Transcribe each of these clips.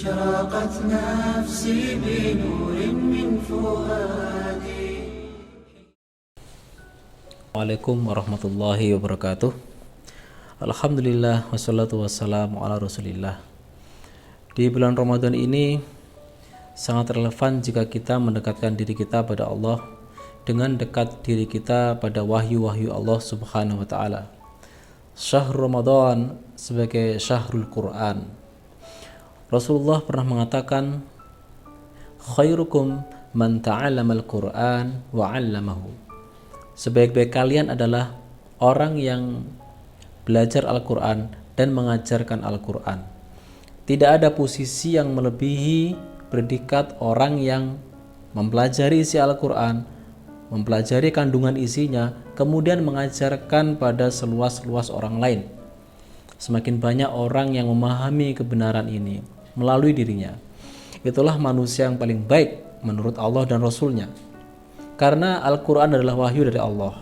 أشرقت نفسي بنور من فؤادي. Assalamualaikum warahmatullahi wabarakatuh. Alhamdulillah wassalatu wassalamu ala rasulillah. Di bulan Ramadan ini sangat relevan jika kita mendekatkan diri kita pada Allah dengan dekat diri kita pada wahyu-wahyu Allah subhanahu wa ta'ala. Syahrul Ramadan sebagai syahrul Quran. Rasulullah pernah mengatakan, khairukum man ta'allamal Quran wa 'allamahu. Sebaik-baik kalian adalah orang yang belajar Al-Quran dan mengajarkan Al-Quran. Tidak ada posisi yang melebihi predikat orang yang mempelajari isi Al-Quran, mempelajari kandungan isinya, kemudian mengajarkan pada seluas-luas orang lain. Semakin banyak orang yang memahami kebenaran ini melalui dirinya, itulah manusia yang paling baik menurut Allah dan Rasulnya. Karena Al-Quran adalah wahyu dari Allah.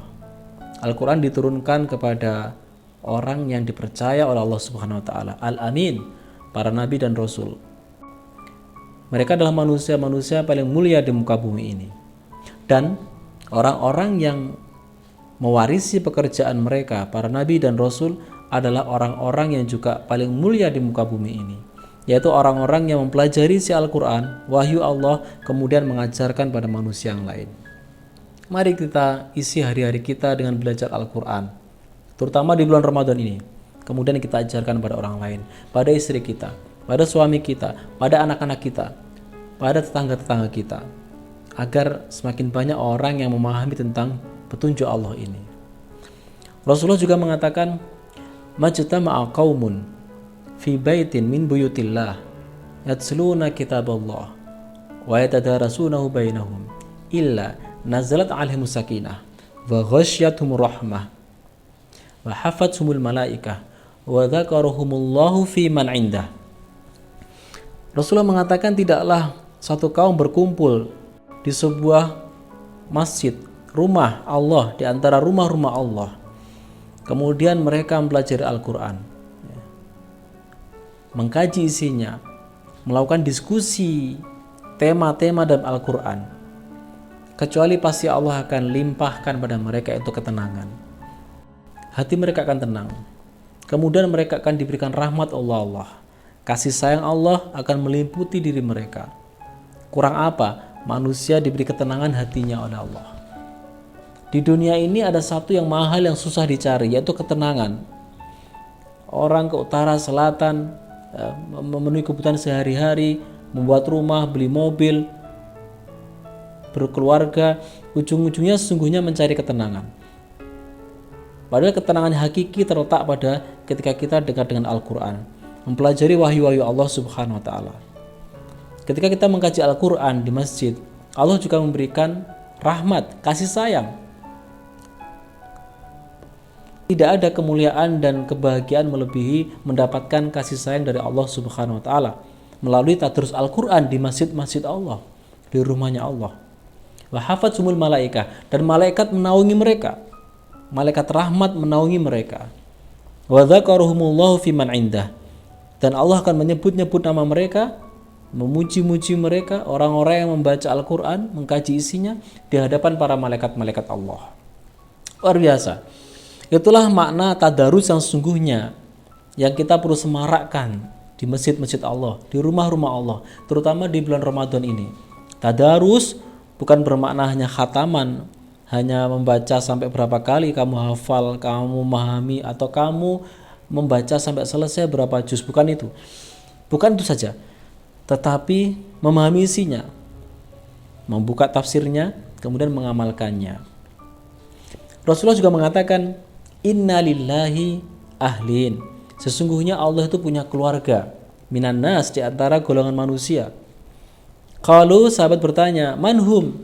Al-Quran diturunkan kepada orang yang dipercaya oleh Allah Subhanahu wa taala, Al-Amin, para nabi dan rasul. Mereka adalah manusia-manusia paling mulia di muka bumi ini. Dan orang-orang yang mewarisi pekerjaan mereka, para nabi dan rasul, adalah orang-orang yang juga paling mulia di muka bumi ini, yaitu orang-orang yang mempelajari si Al-Quran, wahyu Allah, kemudian mengajarkan pada manusia yang lain. Mari kita isi hari-hari kita dengan belajar Al-Quran, terutama di bulan Ramadan ini. Kemudian kita ajarkan pada orang lain, pada istri kita, pada suami kita, pada anak-anak kita, pada tetangga-tetangga kita, agar semakin banyak orang yang memahami tentang petunjuk Allah ini. Rasulullah juga mengatakan, majtama'a qaumun fi baitin min buyutillah yatsluna kitaballah wa yatadarasunahu bainahum illa nazalat alaihimus sakinah wa ghasyiyatuhumur rahmah wa hafathumul malaikah wa dzakarahumullahu fi man indah. Rasulullah mengatakan, tidaklah satu kaum berkumpul di sebuah masjid, rumah Allah, di antara rumah-rumah Allah, kemudian mereka mempelajari Al-Quran, mengkaji isinya, melakukan diskusi tema-tema dalam Al-Quran, kecuali pasti Allah akan limpahkan pada mereka itu ketenangan. Hati mereka akan tenang. Kemudian mereka akan diberikan rahmat Allah. Kasih sayang Allah akan meliputi diri mereka. Kurang apa? Manusia diberi ketenangan hatinya oleh Allah. Di dunia ini ada satu yang mahal yang susah dicari, yaitu ketenangan. Orang ke utara, selatan, memenuhi kebutuhan sehari-hari, membuat rumah, beli mobil, berkeluarga, ujung-ujungnya sesungguhnya mencari ketenangan. Padahal ketenangan hakiki terletak pada ketika kita dekat dengan Al-Quran, mempelajari wahyu-wahyu Allah Subhanahu wa ta'ala. Ketika kita mengkaji Al-Quran di masjid, Allah juga memberikan rahmat, kasih sayang. Tidak ada kemuliaan dan kebahagiaan melebihi mendapatkan kasih sayang dari Allah Subhanahu wa ta'ala melalui tadrus Al-Quran di masjid-masjid Allah, di rumahnya Allah. Wa hafathumul malaikah, dan malaikat menaungi mereka, malaikat rahmat menaungi mereka. Wa dzakarahumullahu fi man indah, dan Allah akan menyebut-nyebut nama mereka, memuji-muji mereka, orang-orang yang membaca Al-Quran, mengkaji isinya di hadapan para malaikat-malaikat Allah. Luar biasa. Itulah makna tadarus yang sesungguhnya yang kita perlu semarakkan di masjid-masjid Allah, di rumah-rumah Allah, terutama di bulan Ramadan ini. Tadarus bukan bermakna hanya khataman, hanya membaca sampai berapa kali kamu hafal, kamu memahami, atau kamu membaca sampai selesai berapa juz. Bukan itu. Bukan itu saja. Tetapi memahami isinya, membuka tafsirnya, kemudian mengamalkannya. Rasulullah juga mengatakan, inna lillahi ahlin. Sesungguhnya Allah itu punya keluarga, minan nas, di antara golongan manusia. Kalau sahabat bertanya, manhum?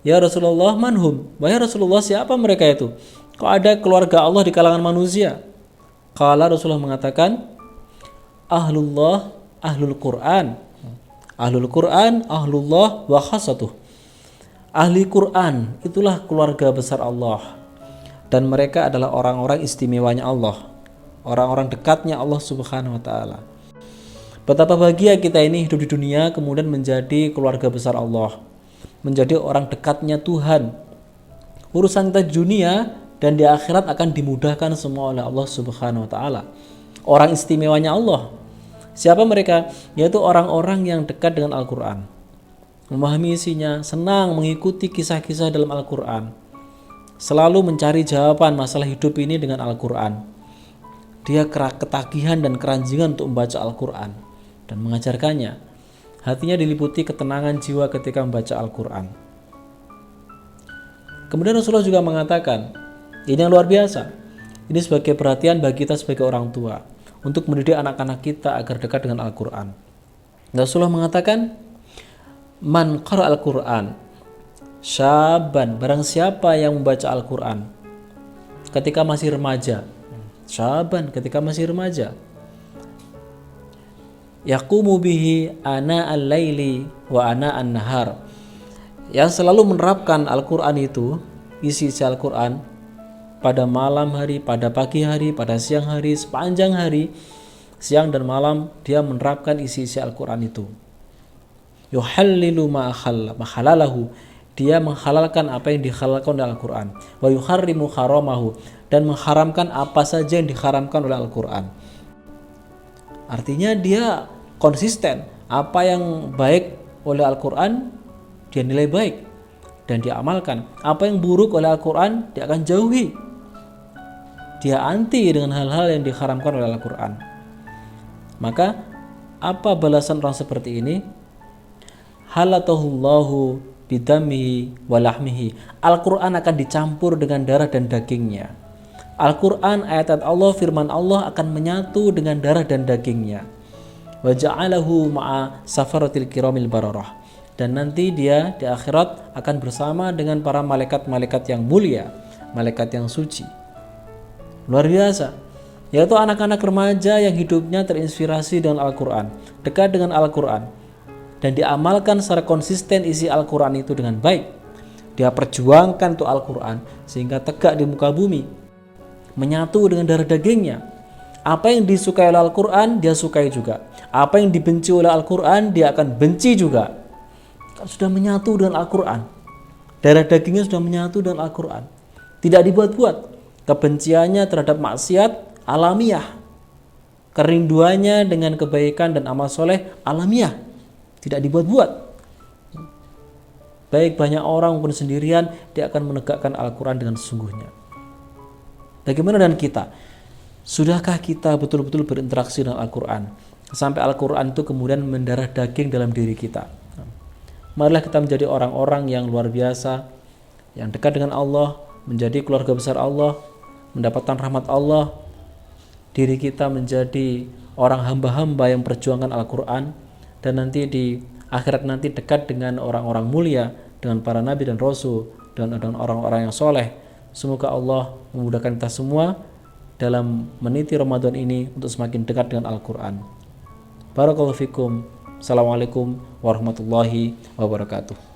Ya Rasulullah, manhum? Wahai Rasulullah, siapa mereka itu? Kok ada keluarga Allah di kalangan manusia? Qala, Rasulullah mengatakan, ahlullah, ahlul Quran. Ahlul Quran, ahlullah wa khasatuh. Ahli Quran, itulah keluarga besar Allah. Dan mereka adalah orang-orang istimewanya Allah, orang-orang dekatnya Allah Subhanahu wa ta'ala. Betapa bahagia kita ini hidup di dunia kemudian menjadi keluarga besar Allah, menjadi orang dekatnya Tuhan. Urusan kita di dunia dan di akhirat akan dimudahkan semua oleh Allah Subhanahu wa taala. Orang istimewanya Allah. Siapa mereka? Yaitu orang-orang yang dekat dengan Al-Qur'an. Memahami isinya, senang mengikuti kisah-kisah dalam Al-Qur'an. Selalu mencari jawaban masalah hidup ini dengan Al-Qur'an. Dia ketagihan dan keranjingan untuk membaca Al-Qur'an dan mengajarkannya. Hatinya diliputi ketenangan jiwa ketika membaca Al-Qur'an. Kemudian Rasulullah juga mengatakan, ini yang luar biasa. Ini sebagai perhatian bagi kita sebagai orang tua untuk mendidik anak-anak kita agar dekat dengan Al-Qur'an. Rasulullah mengatakan, man qara Al-Qur'an syaban, barang siapa yang membaca Al-Qur'an ketika masih remaja. Syaban, ketika masih remaja. Yaqumu bihi ana al-laili wa ana an-nahar, yang selalu menerapkan Al-Qur'an itu, isi Al-Qur'an pada malam hari, pada pagi hari, pada siang hari, sepanjang hari, siang dan malam dia menerapkan isi Al-Qur'an itu. Yuhallilu ma halalahu, dia menghalalkan apa yang dihalalkan oleh Al-Qur'an. Wa yuharrimu haramahu, dan mengharamkan apa saja yang diharamkan oleh Al-Qur'an. Artinya dia konsisten, apa yang baik oleh Al-Qur'an dia nilai baik dan dia amalkan. Apa yang buruk oleh Al-Qur'an dia akan jauhi. Dia anti dengan hal-hal yang diharamkan oleh Al-Qur'an. Maka apa balasan orang seperti ini? Halatahullahu bidamihi wa lahmihi. Al-Qur'an akan dicampur dengan darah dan dagingnya. Al-Qur'an, ayat-ayat Allah, firman Allah akan menyatu dengan darah dan dagingnya. Wa ja'alahu ma'a safaratil kiramil bararah. Dan nanti dia di akhirat akan bersama dengan para malaikat-malaikat yang mulia, malaikat yang suci. Luar biasa. Yaitu anak-anak remaja yang hidupnya terinspirasi dengan Al-Qur'an, dekat dengan Al-Qur'an, dan diamalkan secara konsisten isi Al-Qur'an itu dengan baik. Dia perjuangkan untuk Al-Qur'an sehingga tegak di muka bumi, menyatu dengan darah dagingnya. Apa yang disukai oleh Al-Qur'an dia sukai juga. Apa yang dibenci oleh Al-Qur'an dia akan benci juga. Sudah menyatu dengan Al-Qur'an. Darah dagingnya sudah menyatu dengan Al-Qur'an. Tidak dibuat-buat. Kebenciannya terhadap maksiat alamiah. Kerinduannya dengan kebaikan dan amal soleh alamiah. Tidak dibuat-buat. Baik banyak orang maupun sendirian, dia akan menegakkan Al-Qur'an dengan sesungguhnya. Bagaimana dengan kita? Sudahkah kita betul-betul berinteraksi dengan Al-Qur'an sampai Al-Qur'an itu kemudian mendarah daging dalam diri kita? Marilah kita menjadi orang-orang yang luar biasa, yang dekat dengan Allah, menjadi keluarga besar Allah, mendapatkan rahmat Allah. Diri kita menjadi orang hamba-hamba yang perjuangkan Al-Qur'an, dan nanti di akhirat nanti dekat dengan orang-orang mulia, dengan para nabi dan rasul, dan orang-orang yang soleh. Semoga Allah memudahkan kita semua dalam meniti Ramadan ini untuk semakin dekat dengan Al-Qur'an. Barakallahu fikum. Assalamualaikum warahmatullahi wabarakatuh.